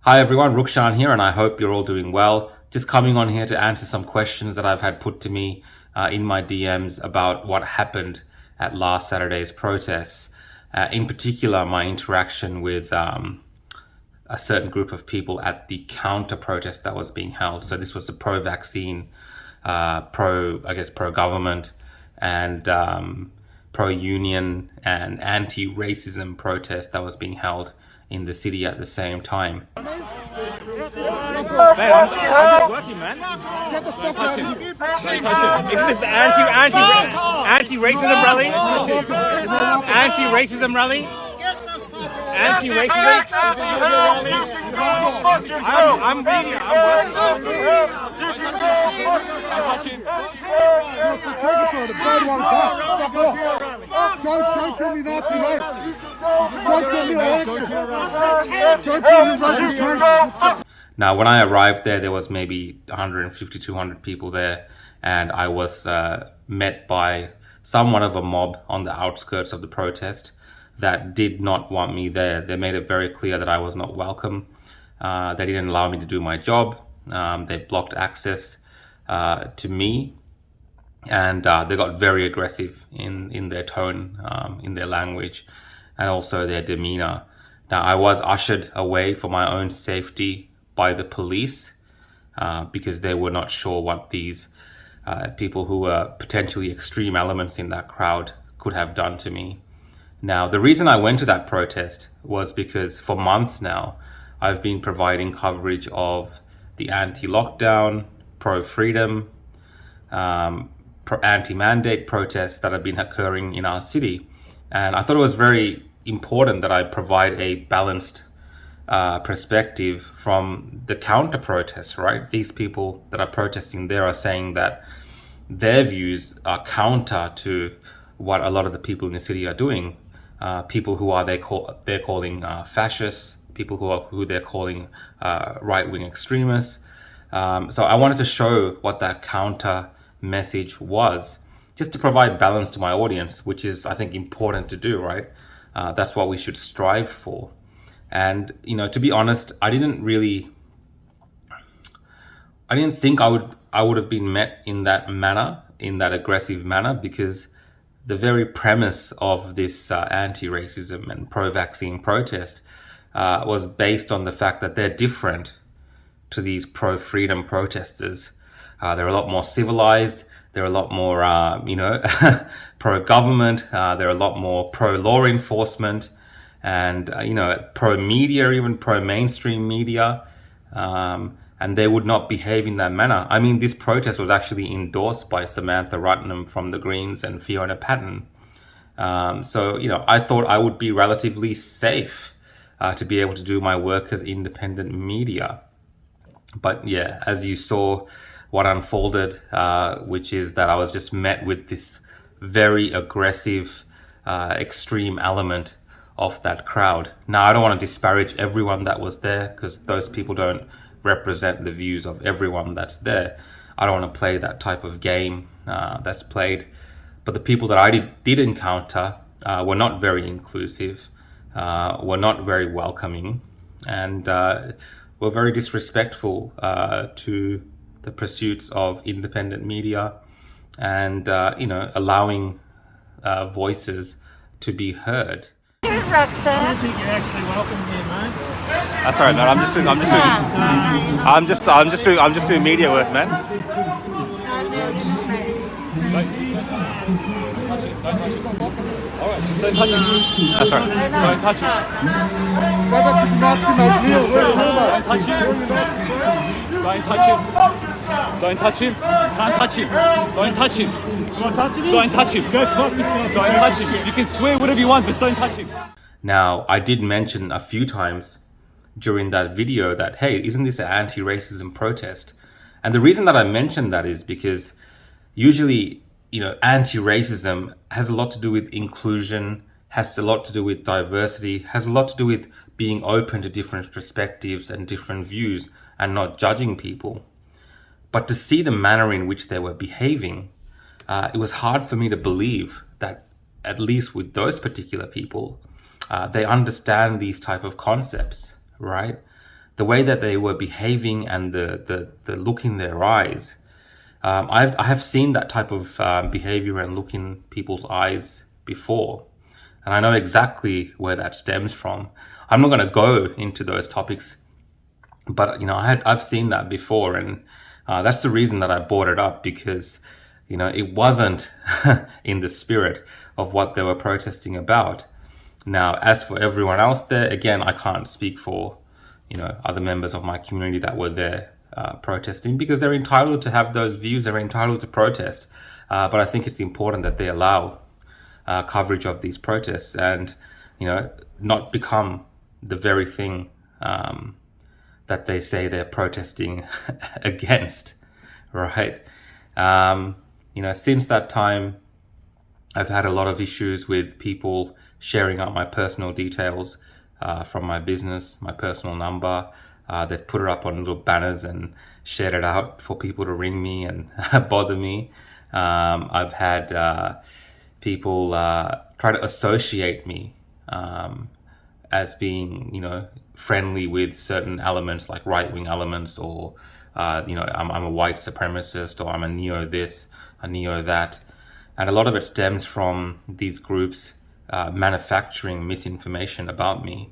Hi everyone, Rukshan here, and I hope you're all doing well. Just coming on here to answer some questions that I've had put to me in my DMs about what happened at last Saturday's protests. In particular, my interaction with a certain group of people at the counter protest that was being held. So this was the pro-vaccine, pro-government, and pro-union and anti-racism protest that was being held in the city at the same time. Man, I'm working, man. Get the fuck out of here. Don't touch him. Isn't this the anti-racism rally? Anti-racism rally? Anti-racism? I'm media. I'm working. Don't tell me Nazi rights. Don't tell me election. Now, when I arrived there was maybe 150, 200 people there, and I was met by somewhat of a mob on the outskirts of the protest that did not want me there. They made it very clear that I was not welcome. They didn't allow me to do my job. They blocked access to me, and they got very aggressive in their tone, in their language, and also their demeanor. Now, I was ushered away for my own safety by the police because they were not sure what these people who were potentially extreme elements in that crowd could have done to me. Now, the reason I went to that protest was because for months now, I've been providing coverage of the anti-lockdown, pro-freedom, anti-mandate protests that have been occurring in our city. And I thought it was very important that I provide a balanced perspective from the counter protests, right? These people that are protesting there are saying that their views are counter to what a lot of the people in the city are doing. People who are they're calling fascists, people who they're calling right-wing extremists. So I wanted to show what that counter message was, just to provide balance to my audience, which is, I think, important to do, right? That's what we should strive for. And, to be honest, I didn't think I would have been met in that manner, in that aggressive manner, because the very premise of this anti-racism and pro-vaccine protest was based on the fact that they're different to these pro-freedom protesters. They're a lot more civilized. They're a lot more, pro-government. They're a lot more pro-law enforcement, and pro-media, even pro-mainstream media. And they would not behave in that manner. I mean, this protest was actually endorsed by Samantha Rutnam from the Greens and Fiona Patten. So I thought I would be relatively safe to be able to do my work as independent media. But yeah, as you saw, what unfolded, which is that I was just met with this very aggressive, extreme element of that crowd. Now, I don't want to disparage everyone that was there, because those people don't represent the views of everyone that's there. I don't want to play that type of game that's played. But the people that I did encounter were not very inclusive, were not very welcoming, and were very disrespectful to the pursuits of independent media and, allowing voices to be heard. I don't think you're actually welcome here, mate. That's all right, man. I'm just doing media work, man. Alright, just don't touch him. That's all right. Don't touch him. Don't touch him. Don't touch him. Can't touch him. Don't touch him. Not touching him? Don't touch him. Go fuck yourself. Don't touch him. You can swear whatever you want, but don't touch him. Now, I did mention a few times during that video that, hey, isn't this an anti-racism protest? And the reason that I mentioned that is because usually, anti-racism has a lot to do with inclusion, has a lot to do with diversity, has a lot to do with being open to different perspectives and different views and not judging people. But to see the manner in which they were behaving, it was hard for me to believe that, at least with those particular people, they understand these type of concepts, right? the way that they were behaving and the look in their eyes. I have seen that type of behavior and look in people's eyes before, and I know exactly where that stems from. I'm not going to go into those topics, but I've seen that before, and that's the reason that I brought it up, because it wasn't in the spirit of what they were protesting about. Now, as for everyone else there, again, I can't speak for other members of my community that were there protesting, because they're entitled to have those views, they're entitled to protest. But I think it's important that they allow coverage of these protests and, not become the very thing that they say they're protesting against, right? Since that time, I've had a lot of issues with people sharing out my personal details from my business, my personal number. They've put it up on little banners and shared it out for people to ring me and bother me. I've had people try to associate me as being, friendly with certain elements like right-wing elements, or, I'm a white supremacist, or I'm a neo this, a neo that. And a lot of it stems from these groups manufacturing misinformation about me.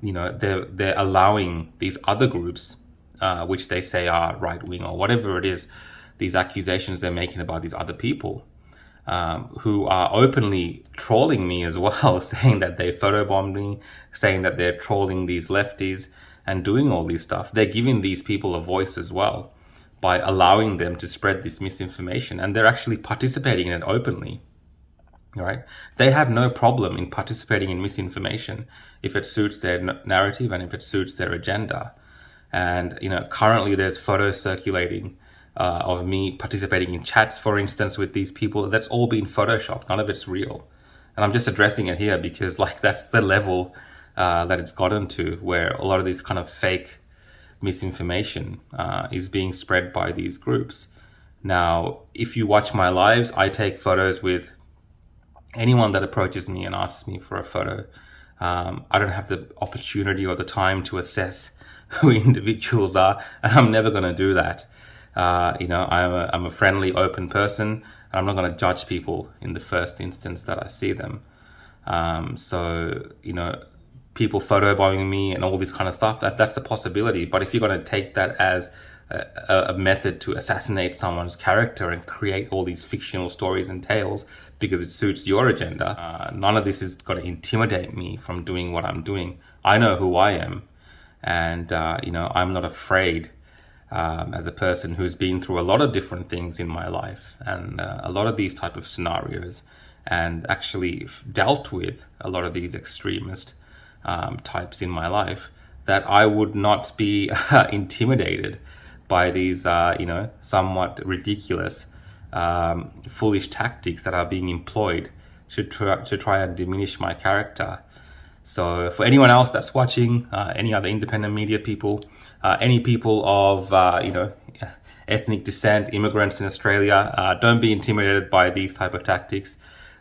They're allowing these other groups, which they say are right-wing or whatever it is, these accusations they're making about these other people, who are openly trolling me as well, saying that they photobombed me, saying that they're trolling these lefties and doing all this stuff. They're giving these people a voice as well by allowing them to spread this misinformation, and they're actually participating in it openly. Right? They have no problem in participating in misinformation if it suits their narrative and if it suits their agenda. And currently there's photos circulating of me participating in chats, for instance, with these people. That's all been photoshopped. None of it's real. And I'm just addressing it here because that's the level that it's gotten to, where a lot of this kind of fake misinformation is being spread by these groups. Now, if you watch my lives, I take photos with anyone that approaches me and asks me for a photo. I don't have the opportunity or the time to assess who individuals are, and I'm never going to do that. I'm a friendly, open person, and I'm not going to judge people in the first instance that I see them. People photobombing me and all this kind of stuff, that's a possibility. But if you're going to take that as a method to assassinate someone's character and create all these fictional stories and tales because it suits your agenda, none of this is going to intimidate me from doing what I'm doing. I know who I am, and I'm not afraid as a person who's been through a lot of different things in my life, and a lot of these type of scenarios, and actually dealt with a lot of these extremist types in my life, that I would not be intimidated by these, somewhat ridiculous, foolish tactics that are being employed to try and diminish my character. So for anyone else that's watching, any other independent media people, any people of, ethnic descent, immigrants in Australia, don't be intimidated by these type of tactics.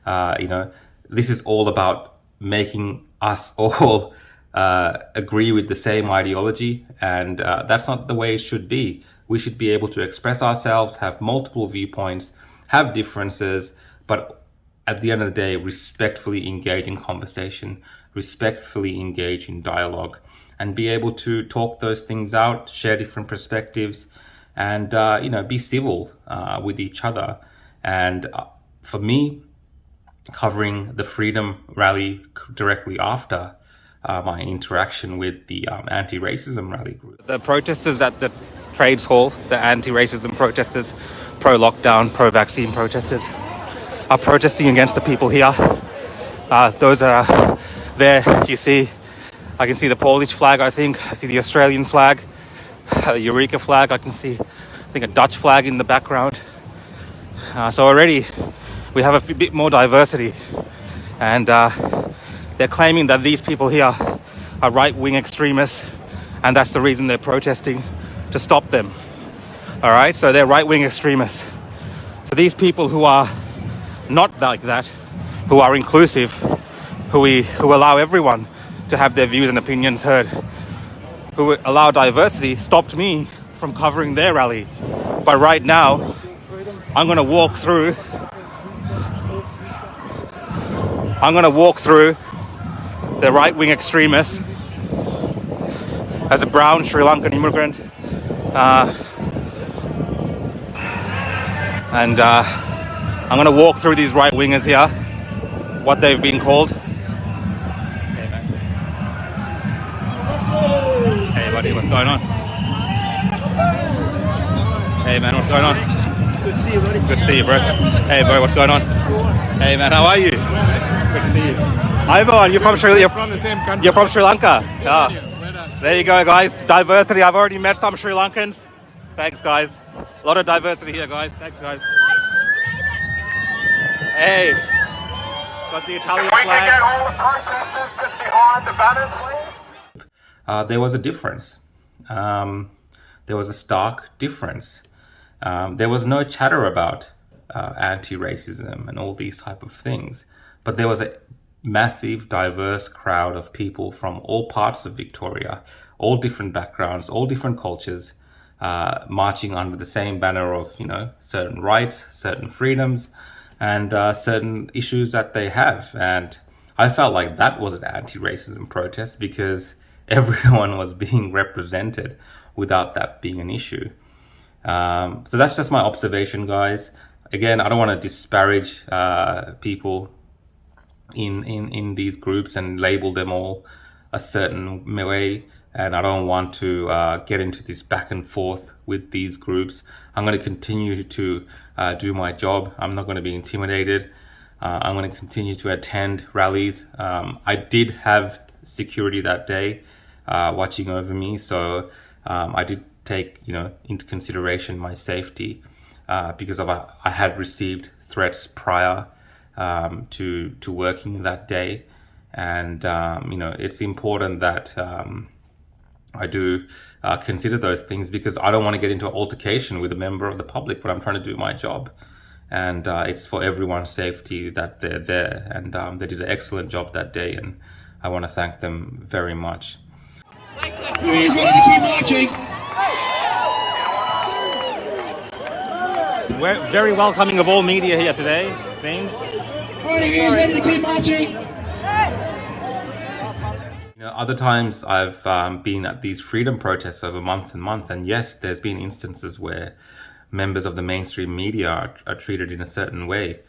This is all about making us all agree with the same ideology, and that's not the way it should be. We should be able to express ourselves, have multiple viewpoints, have differences, but at the end of the day, respectfully engage in conversation, respectfully engage in dialogue, and be able to talk those things out, share different perspectives, and be civil with each other. And for me, covering the Freedom Rally directly after my interaction with the anti-racism rally group. The protesters at the Trades Hall, the anti-racism protesters, pro-lockdown, pro-vaccine protesters, are protesting against the people here. Those are there, you see, I can see the Polish flag, I see the Australian flag, the Eureka flag, I think a Dutch flag in the background. So already we have a bit more diversity, and they're claiming that these people here are right-wing extremists, and that's the reason they're protesting, to stop them. All right, so they're right-wing extremists. So these people who are not like that, who are inclusive, who allow everyone to have their views and opinions heard, who allow diversity stopped me from covering their rally. But right now, I'm gonna walk through the right-wing extremists as a brown Sri Lankan immigrant. And I'm gonna walk through these right-wingers here, what they've been called. Hey buddy, what's going on? Hey man, what's going on? Good to see you, buddy. Good to see you, bro. Hey bro, what's going on? Hey man, how are you? Good to see you. Hi everyone, you're from Sri Lanka. You're from Sri Lanka. Yeah. There you go, guys. Diversity. I've already met some Sri Lankans. Thanks, guys. A lot of diversity here, guys. Thanks, guys. Hey, got the Italian flag. There was a difference. There was a stark difference. There was no chatter about anti-racism and all these type of things, but there was a massive, diverse crowd of people from all parts of Victoria, all different backgrounds, all different cultures, marching under the same banner of, certain rights, certain freedoms, and certain issues that they have. And I felt like that was an anti-racism protest because everyone was being represented without that being an issue. So that's just my observation, guys. Again, I don't want to disparage people in these groups and label them all a certain way, and I don't want to get into this back and forth with these groups. I'm going to continue to do my job. I'm not going to be intimidated. I'm going to continue to attend rallies. I did have security that day watching over me, so I did take into consideration my safety because I had received threats prior to working that day, and it's important that I do consider those things, because I don't want to get into an altercation with a member of the public, but I'm trying to do my job, and it's for everyone's safety that they're there, and they did an excellent job that day, and I want to thank them very much. Who's ready to keep marching? We're very welcoming of all media here today, it seems. Who's ready to keep marching? Other times I've been at these freedom protests over months and months, and yes, there's been instances where members of the mainstream media are treated in a certain way.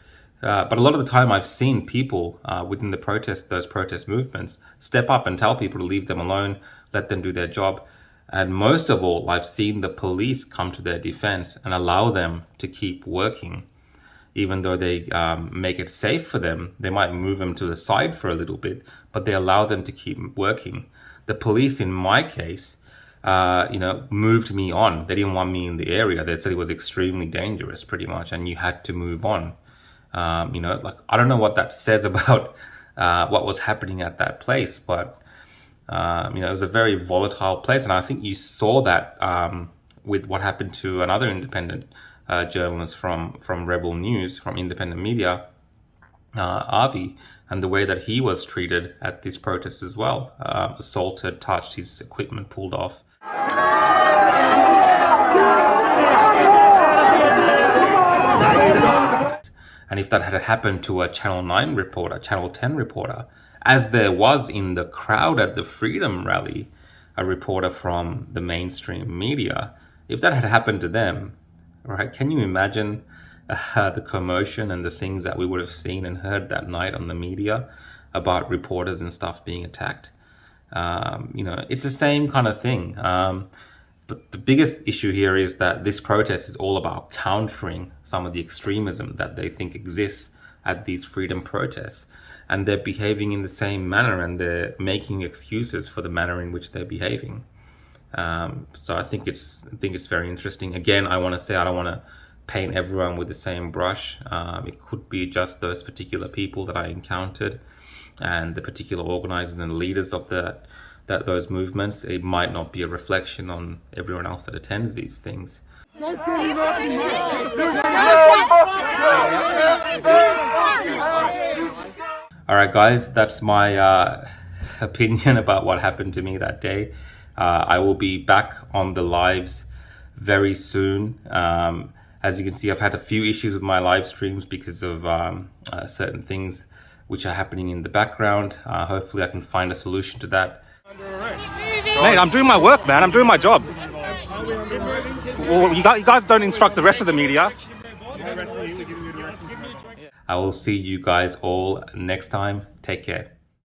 But a lot of the time I've seen people within those protest movements, step up and tell people to leave them alone, let them do their job. And most of all, I've seen the police come to their defense and allow them to keep working. Even though they make it safe for them, they might move them to the side for a little bit, but they allow them to keep working. The police, in my case, moved me on. They didn't want me in the area. They said it was extremely dangerous, pretty much, and you had to move on. I don't know what that says about what was happening at that place, but it was a very volatile place, and I think you saw that with what happened to another independent journalist from Rebel News, from independent media, Avi, and the way that he was treated at this protest as well. Assaulted, touched, his equipment pulled off. And if that had happened to a Channel 9 reporter, Channel 10 reporter, as there was in the crowd at the Freedom Rally, a reporter from the mainstream media, if that had happened to them, right, can you imagine the commotion and the things that we would have seen and heard that night on the media about reporters and stuff being attacked? It's the same kind of thing. But the biggest issue here is that this protest is all about countering some of the extremism that they think exists at these freedom protests. And they're behaving in the same manner, and they're making excuses for the manner in which they're behaving. So I think it's very interesting. Again, I want to say I don't want to paint everyone with the same brush. It could be just those particular people that I encountered and the particular organizers and leaders of those movements. It might not be a reflection on everyone else that attends these things. All right, guys, that's my opinion about what happened to me that day. I will be back on the lives very soon. As you can see, I've had a few issues with my live streams because of certain things which are happening in the background. Hopefully I can find a solution to that. Mate, I'm doing my work, man. I'm doing my job. Well, you guys don't instruct the rest of the media. I will see you guys all next time. Take care.